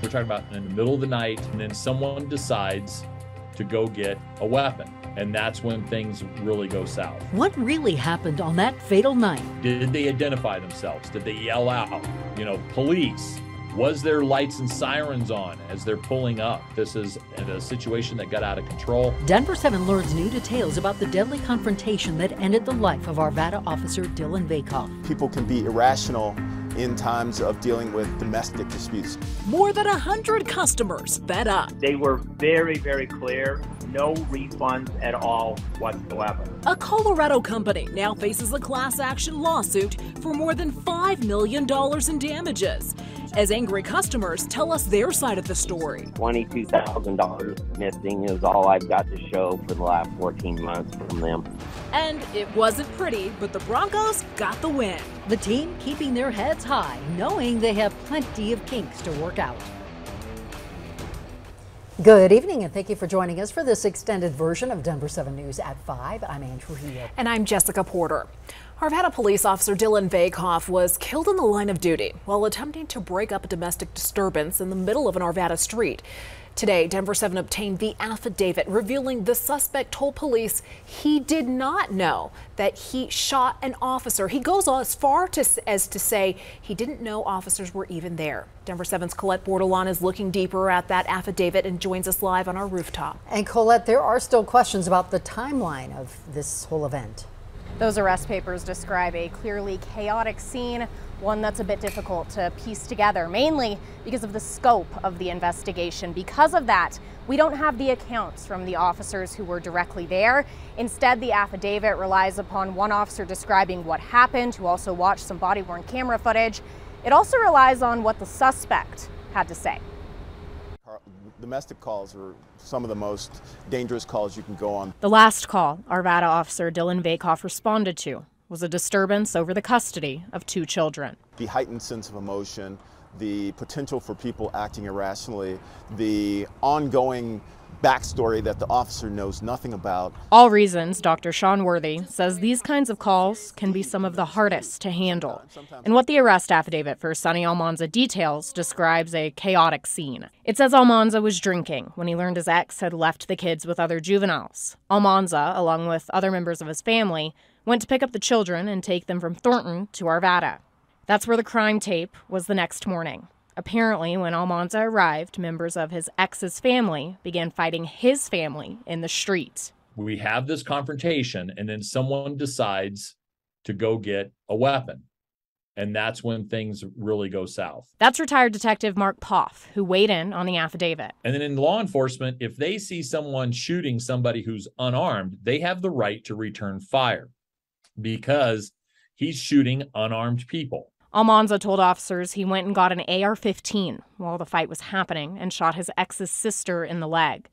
We're talking about in the middle of the night, and then someone decides to go get a weapon. And that's when things really go south. What really happened on that fatal night? Did they identify themselves? Did they yell out, police? Was there lights and sirens on as they're pulling up? This is a situation that got out of control. Denver 7 learns new details about the deadly confrontation that ended the life of Arvada officer Dylan Vakoff. People can be irrational in times of dealing with domestic disputes. More than 100 customers fed up. They were very, very clear. No refunds at all whatsoever. A Colorado company now faces a class action lawsuit for more than $5 million in damages, as angry customers tell us their side of the story. $22,000 missing is all I've got to show for the last 14 months from them. And it wasn't pretty, but the Broncos got the win. The team keeping their heads high, knowing they have plenty of kinks to work out. Good evening, and thank you for joining us for this extended version of Denver 7 News at 5. I'm Ann Trujillo. And I'm Jessica Porter. Arvada police officer Dylan Vakoff was killed in the line of duty while attempting to break up a domestic disturbance in the middle of an Arvada street. Today, Denver 7 obtained the affidavit revealing the suspect told police he did not know that he shot an officer. He goes as far as to say he didn't know officers were even there. Denver 7's Colette Bordelon is looking deeper at that affidavit and joins us live on our rooftop. And Colette, there are still questions about the timeline of this whole event. Those arrest papers describe a clearly chaotic scene, one that's a bit difficult to piece together, mainly because of the scope of the investigation. Because of that, we don't have the accounts from the officers who were directly there. Instead, the affidavit relies upon one officer describing what happened, who also watched some body-worn camera footage. It also relies on what the suspect had to say. Domestic calls are some of the most dangerous calls you can go on. The last call Arvada officer Dylan Vakoff responded to was a disturbance over the custody of 2 children. The heightened sense of emotion, the potential for people acting irrationally, the ongoing backstory that the officer knows nothing about. All reasons Dr. Sean Worthy says these kinds of calls can be some of the hardest to handle. And what the arrest affidavit for Sonny Almanza details describes a chaotic scene. It says Almanza was drinking when he learned his ex had left the kids with other juveniles. Almanza, along with other members of his family, went to pick up the children and take them from Thornton to Arvada. That's where the crime tape was the next morning. Apparently, when Almanza arrived, members of his ex's family began fighting his family in the street. We have this confrontation, and then someone decides to go get a weapon. And that's when things really go south. That's retired Detective Mark Poff, who weighed in on the affidavit. And then in law enforcement, if they see someone shooting somebody who's unarmed, they have the right to return fire because he's shooting unarmed people. Almanza told officers he went and got an AR-15 while the fight was happening and shot his ex's sister in the leg.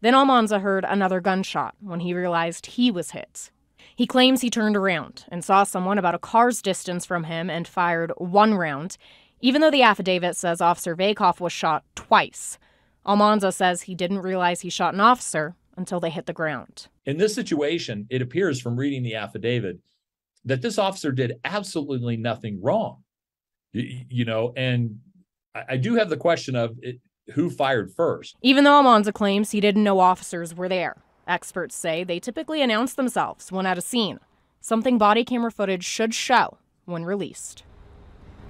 Then Almanza heard another gunshot when he realized he was hit. He claims he turned around and saw someone about a car's distance from him and fired 1 round, even though the affidavit says Officer Vakoff was shot twice. Almanza says he didn't realize he shot an officer until they hit the ground. In this situation, it appears from reading the affidavit that this officer did absolutely nothing wrong. And I do have the question of who fired first. Even though Almanza claims he didn't know officers were there, experts say they typically announce themselves when at a scene, something body camera footage should show when released.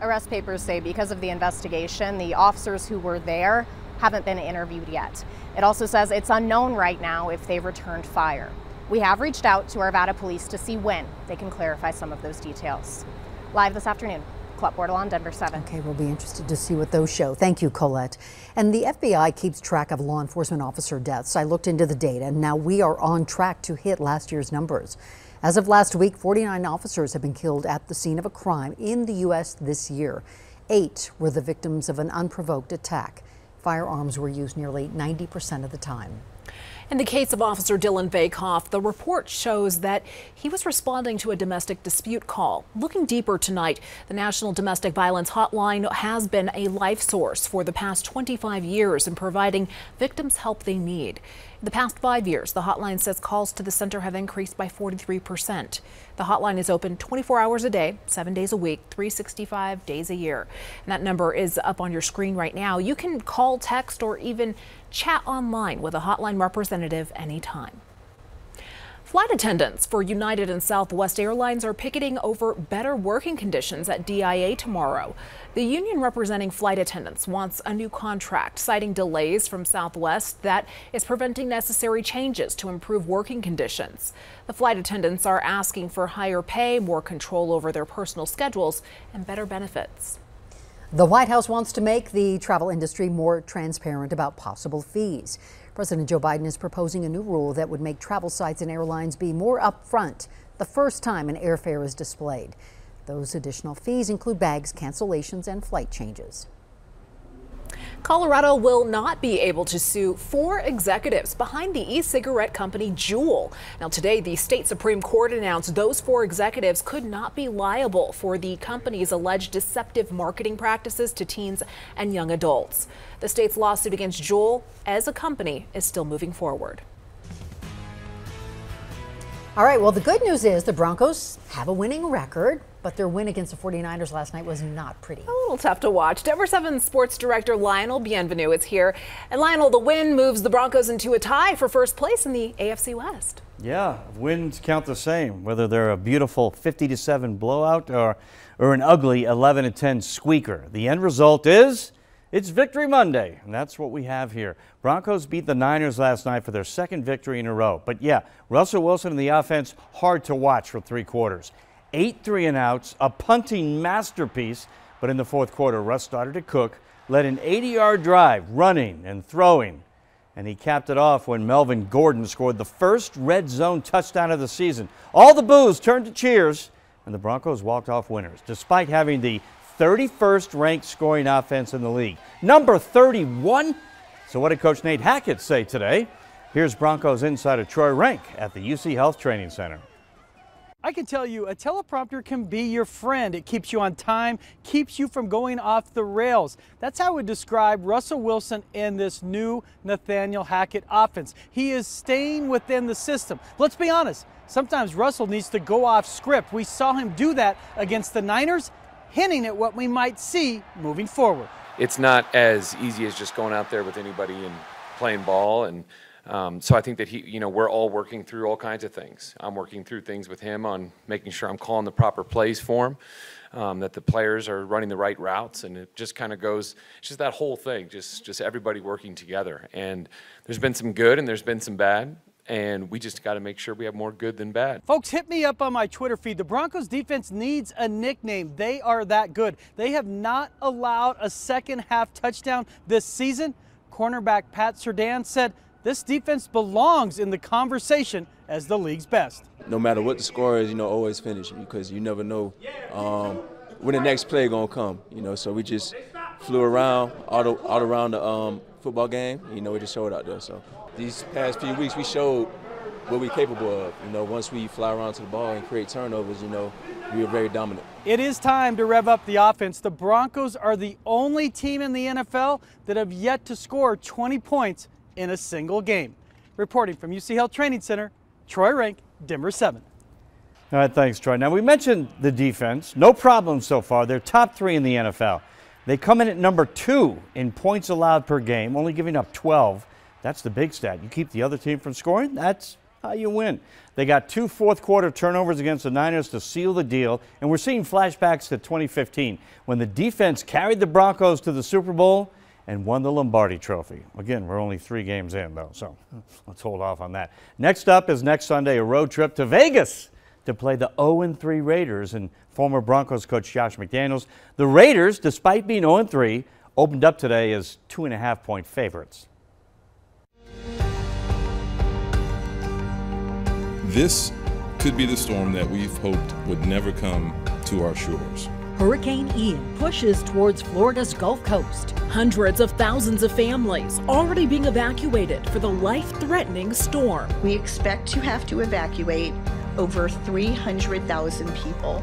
Arrest papers say because of the investigation, the officers who were there haven't been interviewed yet. It also says it's unknown right now if they returned fire. We have reached out to Arvada police to see when they can clarify some of those details. Live this afternoon, Colette Bordelon, Denver 7. Okay, we'll be interested to see what those show. Thank you, Colette. And the FBI keeps track of law enforcement officer deaths. I looked into the data, and now we are on track to hit last year's numbers. As of last week, 49 officers have been killed at the scene of a crime in the U.S. this year. 8 were the victims of an unprovoked attack. Firearms were used nearly 90% of the time. In the case of Officer Dylan Vakoff, the report shows that he was responding to a domestic dispute call. Looking deeper tonight, the National Domestic Violence Hotline has been a life source for the past 25 years in providing victims help they need. In the past 5 years, the hotline says calls to the center have increased by 43%. The hotline is open 24 hours a day, 7 days a week, 365 days a year. And that number is up on your screen right now. You can call, text, or even chat online with a hotline representative anytime. Flight attendants for United and Southwest Airlines are picketing over better working conditions at DIA tomorrow. The union representing flight attendants wants a new contract, citing delays from Southwest that is preventing necessary changes to improve working conditions. The flight attendants are asking for higher pay, more control over their personal schedules, and better benefits. The White House wants to make the travel industry more transparent about possible fees. President Joe Biden is proposing a new rule that would make travel sites and airlines be more upfront the first time an airfare is displayed. Those additional fees include bags, cancellations, and flight changes. Colorado will not be able to sue 4 executives behind the e-cigarette company Juul. Now today, the state Supreme Court announced those 4 executives could not be liable for the company's alleged deceptive marketing practices to teens and young adults. The state's lawsuit against Juul as a company is still moving forward. All right, well, the good news is the Broncos have a winning record, but their win against the 49ers last night was not pretty. A little tough to watch. Denver 7 sports director Lionel Bienvenu is here. And Lionel, the win moves the Broncos into a tie for first place in the AFC West. Yeah, wins count the same, whether they're a beautiful 50-7 blowout or an ugly 11-10 squeaker. The end result is it's Victory Monday, and that's what we have here. Broncos beat the Niners last night for their second victory in a row. But yeah, Russell Wilson and the offense, hard to watch for 3 quarters. 8 3-and-outs, a punting masterpiece. But in the fourth quarter, Russ started to cook, led an 80-yard drive, running and throwing. And he capped it off when Melvin Gordon scored the first red zone touchdown of the season. All the boos turned to cheers, and the Broncos walked off winners, despite having the 31st ranked scoring offense in the league. Number 31? So what did Coach Nate Hackett say today? Here's Broncos insider Troy Renck at the UC Health Training Center. I can tell you a teleprompter can be your friend. It keeps you on time, keeps you from going off the rails. That's how I would describe Russell Wilson in this new Nathaniel Hackett offense. He is staying within the system. Let's be honest, sometimes Russell needs to go off script. We saw him do that against the Niners, hinting at what we might see moving forward. It's not as easy as just going out there with anybody and playing ball, and so I think that we're all working through all kinds of things. I'm working through things with him on making sure I'm calling the proper plays for him, that the players are running the right routes, and it just kind of goes, it's just that whole thing, just everybody working together. And there's been some good and there's been some bad, and we just got to make sure we have more good than bad. Folks, hit me up on my Twitter feed. The Broncos defense needs a nickname. They are that good. They have not allowed a second half touchdown this season. Cornerback Pat Surtain said this defense belongs in the conversation as the league's best. No matter what the score is, always finish, because you never know when the next play gonna come. So we just flew around all around the football game. We just showed out there. So these past few weeks, we showed what we're capable of. Once we fly around to the ball and create turnovers, we were very dominant. It is time to rev up the offense. The Broncos are the only team in the NFL that have yet to score 20 points in a single game. Reporting from UC Health Training Center, Troy Renck, Denver 7. All right, thanks, Troy. Now, we mentioned the defense. No problem so far. They're top 3 in the NFL. They come in at number 2 in points allowed per game, only giving up 12. That's the big stat. You keep the other team from scoring, that's how you win. They got 2 fourth-quarter turnovers against the Niners to seal the deal, and we're seeing flashbacks to 2015 when the defense carried the Broncos to the Super Bowl and won the Lombardi Trophy. Again, we're only 3 games in, though, so let's hold off on that. Next up is next Sunday, a road trip to Vegas to play the 0-3 Raiders and former Broncos coach Josh McDaniels. The Raiders, despite being 0-3, opened up today as 2.5-point favorites. This could be the storm that we've hoped would never come to our shores. Hurricane Ian pushes towards Florida's Gulf Coast. Hundreds of thousands of families already being evacuated for the life-threatening storm. We expect to have to evacuate over 300,000 people,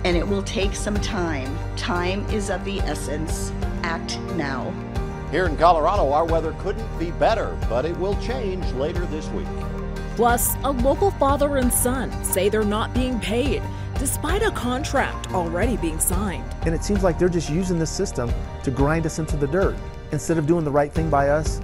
and it will take some time. Time is of the essence. Act now. Here in Colorado, our weather couldn't be better, but it will change later this week. Plus, a local father and son say they're not being paid, despite a contract already being signed. And it seems like they're just using this system to grind us into the dirt. Instead of doing the right thing by us,